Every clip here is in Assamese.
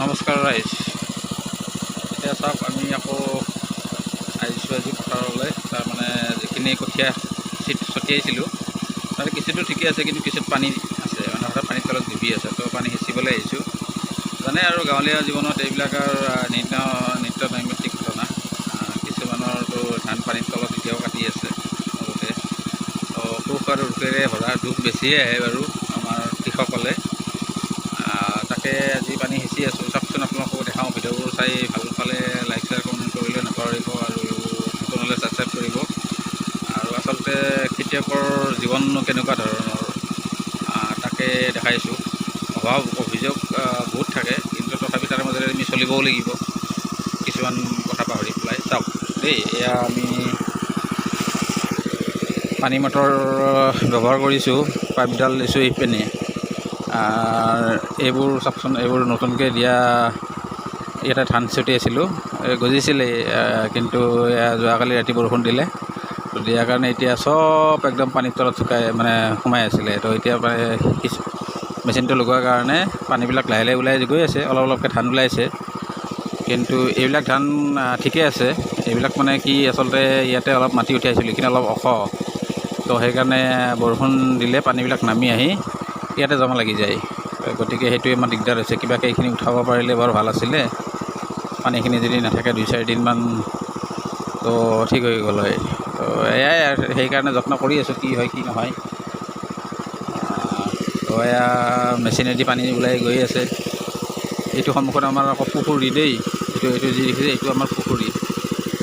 নমস্কাৰ ৰাইজ। এতিয়া চাওক, আমি আকৌ আহিছোঁ আজি পথাৰলৈ। তাৰমানে যিখিনি কঠীয়া ছটিয়াইছিলোঁ তাৰে কিছুটো ঠিকে আছে, কিন্তু কিছুত পানী আছে, মানে হঠাৎ পানীৰ তলত ডুবি আছে। তো পানী সিঁচিবলৈ আহিছোঁ। জানে আৰু গাঁৱলীয়া জীৱনত এইবিলাক আৰু নিত্য নৈমিত্তিক ঘটনা। কিছুমানৰতো ধান পানীৰ তলত এতিয়াও কাটি আছে লগতে। তো সুখ আৰু দুখেৰে ভৰা, দুখ বেছিয়ে আহে বাৰু আমাৰ কৃষকসকলে। তাকে আজি পানী সিঁচি আছোঁ। চাওকচোন, আপোনালোকক দেখাওঁ। ভিডিঅ'বোৰ চাই ভাল পালে লাইক শ্বেয়াৰ কমেণ্ট কৰিবলৈ নাপাহৰিব, আৰু নতুন হ'লে ছাবস্ক্ৰাইব কৰিব। আৰু আচলতে খেতিয়কৰ জীৱননো কেনেকুৱা ধৰণৰ তাকে দেখাইছোঁ। অভিযোগ বহুত থাকে, কিন্তু তথাপি তাৰ মাজেৰে আমি চলিবও লাগিব কিছুমান কথা পাহৰি পেলাই। চাওক দেই, এয়া আমি পানী মটৰ ব্যৱহাৰ কৰিছোঁ। পাইপডাল দিছোঁ ইপিনে। এইবোৰ চাওকচোন, এইবোৰ নতুনকৈ দিয়া। ইয়াতে ধান ছটিয়াইছিলোঁ, গজিছিলে, কিন্তু যোৱাকালি ৰাতি বৰষুণ দিলে। তো দিয়াৰ কাৰণে এতিয়া চব একদম পানীৰ তলত সোমাই আছিলে। তো এতিয়া মেচিনটো লগোৱাৰ কাৰণে পানীবিলাক লাহে লাহে ওলাই গৈ আছে। অলপ অলপকৈ ধান ওলাইছে, কিন্তু এইবিলাক ধান ঠিকে আছে। এইবিলাক মানে কি, আচলতে ইয়াতে অলপ মাটি উঠাইছিলোঁ, কিন্তু অলপ ওখ। তো সেইকাৰণে বৰষুণ দিলে পানীবিলাক নামি আহি ইয়াতে জমা লাগি যায়। গতিকে সেইটোৱে আমাৰ দিগদাৰ হৈছে। কিবাকৈ এইখিনি উঠাব পাৰিলে বৰ ভাল আছিলে। পানীখিনি যদি নাথাকে 2-4 দিনমান, তো ঠিক হৈ গ'ল হয়। তো এয়াই, আৰু সেইকাৰণে যত্ন কৰি আছোঁ, কি হয় কি নহয়। তো এয়া মেচিনেদি পানী ওলাই গৈ আছে। এইটো সন্মুখত আমাৰ আকৌ পুখুৰী দেই। এইটো যি দেখিছে, এইটো আমাৰ পুখুৰী।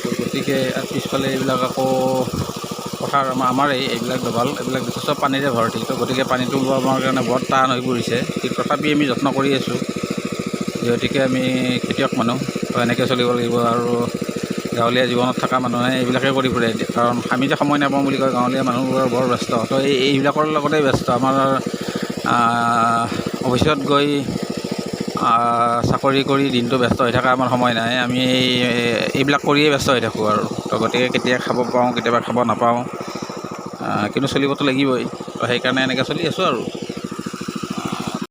তো গতিকে আৰু পিছফালে এইবিলাক আকৌ পথাৰ আমাৰেই এইবিলাক ডবাল, এইবিলাক যথেষ্ট পানীৰে ভৰ্তি। তো গতিকে পানীটো ওলোৱা আমাৰ কাৰণে বৰ টান হৈ পৰিছে। কিন্তু তথাপি আমি যত্ন কৰি আছোঁ, গতিকে আমি খেতিয়ক মানুহ, তো এনেকৈ চলিব লাগিব। আৰু গাঁৱলীয়া জীৱনত থকা মানুহে এইবিলাকে কৰি ফুৰে, কাৰণ আমি যে সময় নাপাওঁ বুলি কয়। গাঁৱলীয়া মানুহবোৰৰ বৰ ব্যস্ত। তো এইবিলাকৰ লগতে ব্যস্ত। আমাৰ অফিচত গৈ চাকৰি কৰি দিনটো ব্যস্ত হৈ থকা আমাৰ সময় নাই। আমি এইবিলাক কৰিয়ে ব্যস্ত হৈ থাকোঁ আৰু। তো গতিকে কেতিয়া খাব পাওঁ, কেতিয়াবা খাব নাপাওঁ, কিন্তু চলিবতো লাগিবই। তো সেইকাৰণে এনেকৈ চলি আছোঁ আৰু।